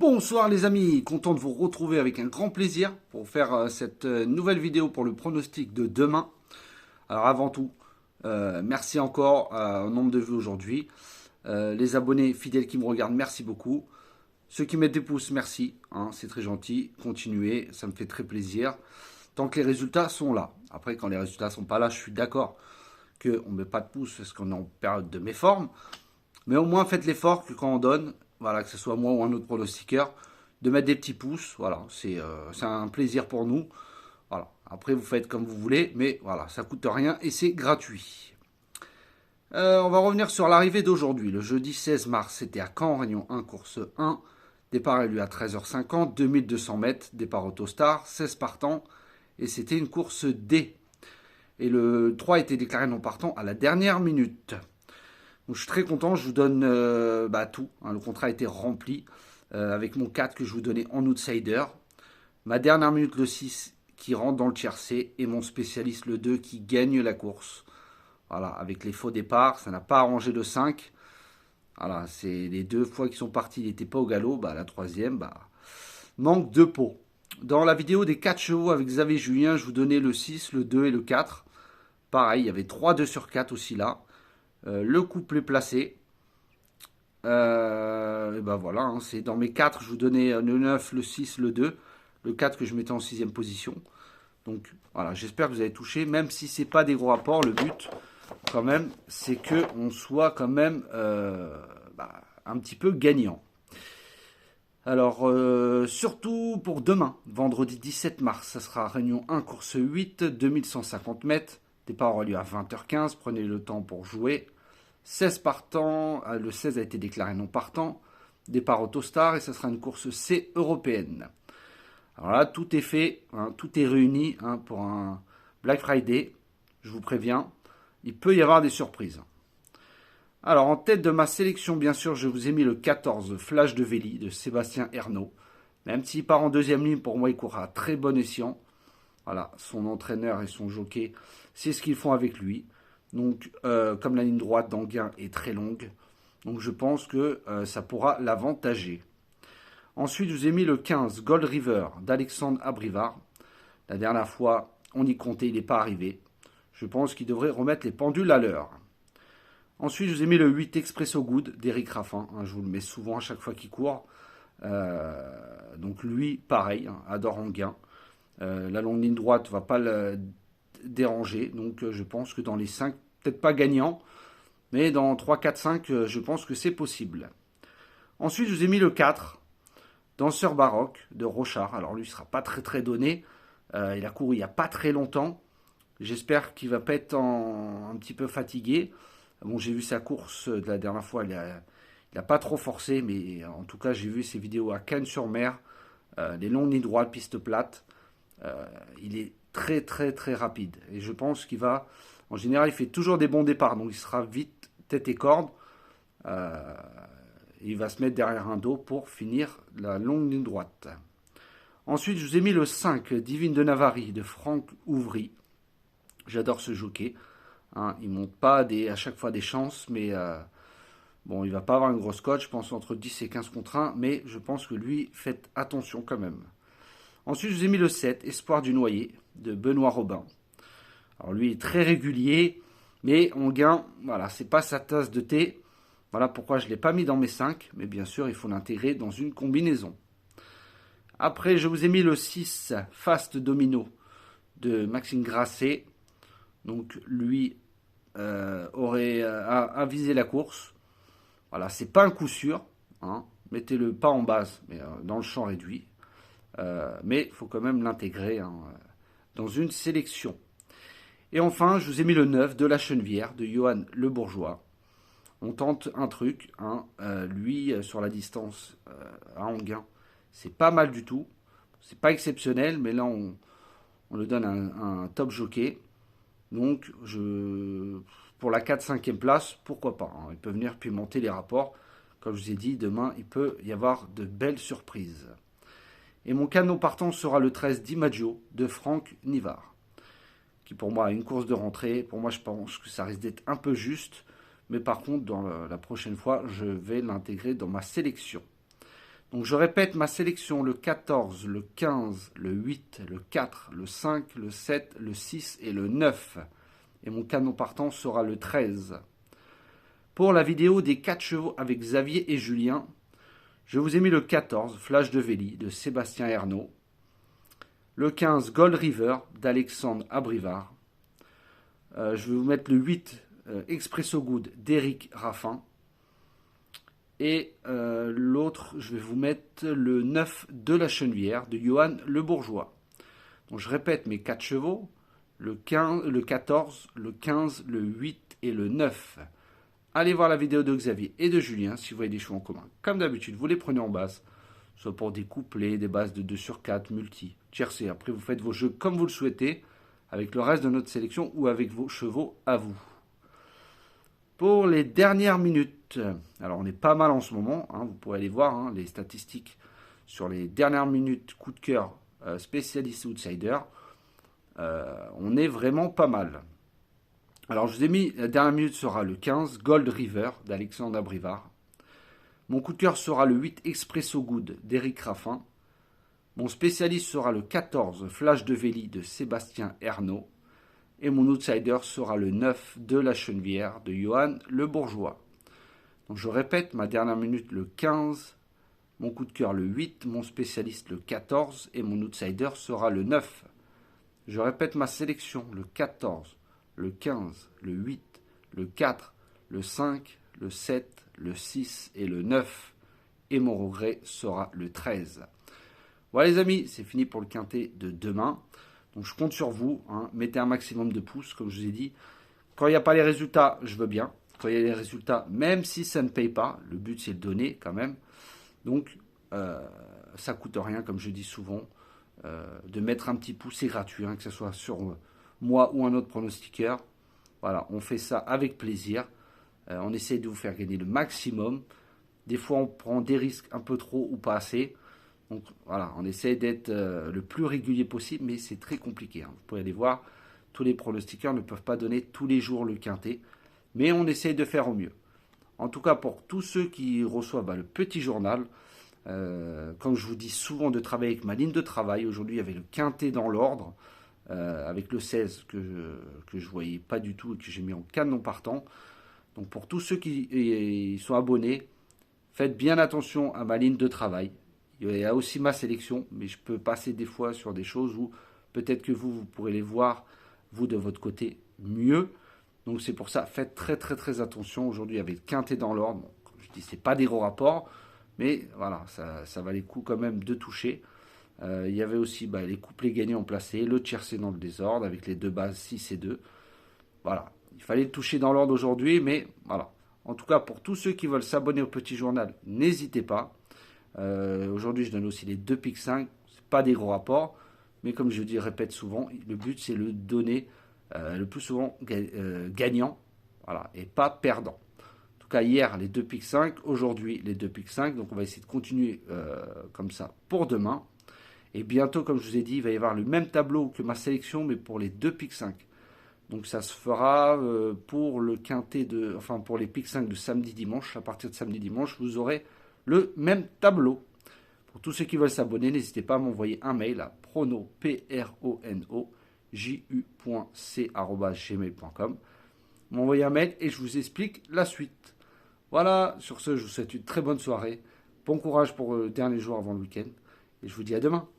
Bonsoir les amis, content de vous retrouver avec un grand plaisir pour faire cette nouvelle vidéo pour le pronostic de demain. Alors avant tout, merci encore au nombre de vues aujourd'hui. Les abonnés fidèles qui me regardent, merci beaucoup. Ceux qui mettent des pouces, merci, hein, c'est très gentil. Continuez, ça me fait très plaisir. Tant que les résultats sont là. Après, quand les résultats sont pas là, je suis d'accord qu'on ne met pas de pouces parce qu'on est en période de méforme. Mais au moins, faites l'effort que quand on donne, voilà, que ce soit moi ou un autre pronostiqueur, de mettre des petits pouces. Voilà, c'est un plaisir pour nous. Voilà. Après, vous faites comme vous voulez, mais voilà, ça coûte rien et c'est gratuit. On va revenir sur l'arrivée d'aujourd'hui. Le jeudi 16 mars, c'était à Caen, Réunion 1, course 1. Départ a lieu à 13h50, 2200 mètres, départ Autostar, 16 partants, et c'était une course D. Et le 3 était déclaré non partant à la dernière minute. Donc je suis très content, je vous donne tout. Hein, le contrat a été rempli avec mon 4 que je vous donnais en outsider. Ma dernière minute, le 6 qui rentre dans le tiercé et mon spécialiste, le 2 qui gagne la course. Voilà, avec les faux départs, ça n'a pas arrangé le 5. Voilà, c'est les deux fois qu'ils sont partis, il n'était pas au galop. La troisième, manque de peau. Dans la vidéo des 4 chevaux avec Xavier Julien, je vous donnais le 6, le 2 et le 4. Pareil, il y avait 3 2 sur 4 aussi là. Le couplet placé. Et voilà, hein, c'est dans mes 4, je vous donnais le 9, le 6, le 2. Le 4 que je mettais en 6ème position. Donc voilà, j'espère que vous avez touché. Même si c'est pas des gros rapports, le but quand même, c'est qu'on soit quand même un petit peu gagnant. Alors, surtout pour demain, vendredi 17 mars, ça sera Réunion 1, course 8, 2150 mètres. Départ aura lieu à 20h15, prenez le temps pour jouer. 16 partants, le 16 a été déclaré non partant. Départ Autostar et ça sera une course C européenne. Alors là, tout est fait, hein, tout est réuni hein, pour un Black Friday. Je vous préviens, il peut y avoir des surprises. Alors, en tête de ma sélection, bien sûr, je vous ai mis le 14, Flash de Véli, de Sébastien Ernaud. Même s'il part en deuxième ligne, pour moi, il courra à très bon escient. Voilà, son entraîneur et son jockey, c'est ce qu'ils font avec lui. Donc, comme la ligne droite d'Anguin est très longue, donc je pense que ça pourra l'avantager. Ensuite, je vous ai mis le 15, Gold River, d'Alexandre Abrivard. La dernière fois, on y comptait, il n'est pas arrivé. Je pense qu'il devrait remettre les pendules à l'heure. Ensuite, je vous ai mis le 8 Expresso Good d'Éric Raffin. Hein, je vous le mets souvent à chaque fois qu'il court. Donc lui, pareil, hein, adore Anguin. La longue ligne droite ne va pas le déranger. Donc je pense que dans les 5, peut-être pas gagnant, mais dans 3, 4, 5, je pense que c'est possible. Ensuite, je vous ai mis le 4, Danseur baroque de Rochard. Alors lui, il ne sera pas très très donné. Il a couru il n'y a pas très longtemps. J'espère qu'il ne va pas être un petit peu fatigué. Bon, j'ai vu sa course de la dernière fois, il n'a pas trop forcé, mais en tout cas, j'ai vu ses vidéos à Cannes-sur-Mer, les longues lignes droites, piste plate. Il est très très très rapide. Et je pense qu'il va, en général, il fait toujours des bons départs, donc il sera vite tête et corde. Il va se mettre derrière un dos pour finir la longue ligne droite. Ensuite, je vous ai mis le 5, Divine de Navarre, de Franck Ouvry. J'adore ce jockey. Hein, il ne monte pas à chaque fois des chances, mais bon, il ne va pas avoir une grosse cote, je pense entre 10 et 15 contre 1, mais je pense que lui, faites attention quand même. Ensuite, je vous ai mis le 7, Espoir du Noyer, de Benoît Robin. Alors lui, il est très régulier, mais Anguin, voilà, c'est pas sa tasse de thé. Voilà pourquoi je ne l'ai pas mis dans mes 5, mais bien sûr, il faut l'intégrer dans une combinaison. Après, je vous ai mis le 6, Fast Domino, de Maxime Grasset. Donc lui aurait à viser la course. Voilà, c'est pas un coup sûr. Hein. Mettez-le pas en base, mais dans le champ réduit. Mais il faut quand même l'intégrer hein, dans une sélection. Et enfin, je vous ai mis le 9 de la Chenevière de Johan Le Bourgeois. On tente un truc. Hein, lui, sur la distance à Anguin, c'est pas mal du tout. C'est pas exceptionnel, mais là, on le donne un top jockey. Donc, pour la 4-5e place, pourquoi pas. Hein. Il peut venir pimenter les rapports. Comme je vous ai dit, demain, il peut y avoir de belles surprises. Et mon canon partant sera le 13 Dimaggio de Franck Nivard, qui pour moi a une course de rentrée. Pour moi, je pense que ça risque d'être un peu juste. Mais par contre, dans la prochaine fois, je vais l'intégrer dans ma sélection. Donc je répète ma sélection, le 14, le 15, le 8, le 4, le 5, le 7, le 6 et le 9. Et mon canon partant sera le 13. Pour la vidéo des 4 chevaux avec Xavier et Julien, je vous ai mis le 14, Flash de Véli de Sébastien Ernaud. Le 15, Gold River d'Alexandre Abrivard. Je vais vous mettre le 8, Expresso Good d'Éric Raffin. Et l'autre, je vais vous mettre le 9 de la Chenevière de Johan Le Bourgeois. Donc je répète mes 4 chevaux, le 14, le 15, le 8 et le 9. Allez voir la vidéo de Xavier et de Julien si vous voyez des chevaux en commun. Comme d'habitude, vous les prenez en base, soit pour des couplets, des bases de 2 sur 4, multi, tiercé. Après, vous faites vos jeux comme vous le souhaitez, avec le reste de notre sélection ou avec vos chevaux à vous. Pour les dernières minutes, alors on est pas mal en ce moment, hein, vous pourrez aller voir les statistiques sur les dernières minutes coup de cœur spécialiste outsider, on est vraiment pas mal. Alors je vous ai mis, la dernière minute sera le 15, Gold River d'Alexandre Abrivard. Mon coup de cœur sera le 8, Expresso Good d'Éric Raffin. Mon spécialiste sera le 14, Flash de Véli de Sébastien Ernaud. Et mon outsider sera le 9 de la Chenevière de Johan Le Bourgeois. Donc je répète, ma dernière minute le 15, mon coup de cœur le 8, mon spécialiste le 14 et mon outsider sera le 9. Je répète ma sélection, le 14, le 15, le 8, le 4, le 5, le 7, le 6 et le 9. Et mon regret sera le 13. Voilà les amis, c'est fini pour le quintet de demain. Donc je compte sur vous, mettez un maximum de pouces, comme je vous ai dit. Quand il n'y a pas les résultats, je veux bien. Quand il y a les résultats, même si ça ne paye pas, le but c'est de donner quand même. Donc ça coûte rien, comme je dis souvent, de mettre un petit pouce, c'est gratuit, que ce soit sur moi ou un autre pronostiqueur. Voilà, on fait ça avec plaisir. On essaie de vous faire gagner le maximum. Des fois on prend des risques un peu trop ou pas assez. Donc voilà, on essaie d'être le plus régulier possible, mais c'est très compliqué. Vous pouvez aller voir, tous les pronostiqueurs ne peuvent pas donner tous les jours le quintet, mais on essaie de faire au mieux. En tout cas, pour tous ceux qui reçoivent le petit journal, comme je vous dis souvent de travailler avec ma ligne de travail, aujourd'hui il y avait le quintet dans l'ordre, avec le 16 que je ne voyais pas du tout et que j'ai mis en canon partant. Donc pour tous ceux qui sont abonnés, faites bien attention à ma ligne de travail. Il y a aussi ma sélection, mais je peux passer des fois sur des choses où peut-être que vous pourrez les voir, vous de votre côté, mieux. Donc c'est pour ça, faites très très très attention. Aujourd'hui, avec quintet dans l'ordre, bon, comme je dis, c'est pas des gros rapports, mais voilà, ça valait le coup quand même de toucher. Il y avait aussi les couplets gagnants placés, le tiercé dans le désordre, avec les deux bases 6 et 2. Voilà, il fallait le toucher dans l'ordre aujourd'hui, mais voilà. En tout cas, pour tous ceux qui veulent s'abonner au petit journal, n'hésitez pas. Aujourd'hui, je donne aussi les 2 pics 5. C'est pas des gros rapports, mais comme je répète souvent, le but c'est le donner le plus souvent gagnant, voilà, et pas perdant. En tout cas, hier les 2 pics 5, aujourd'hui les 2 pics 5. Donc on va essayer de continuer comme ça pour demain. Et bientôt, comme je vous ai dit, il va y avoir le même tableau que ma sélection, mais pour les 2 pics 5. Donc ça se fera pour le quintet pour les pics 5 de samedi-dimanche. À partir de samedi-dimanche, vous aurez le même tableau. Pour tous ceux qui veulent s'abonner, n'hésitez pas à m'envoyer un mail à prono.ju.c@gmail.com. M'envoyer un mail et je vous explique la suite. Voilà, sur ce, je vous souhaite une très bonne soirée. Bon courage pour le dernier jour avant le week-end. Et je vous dis à demain.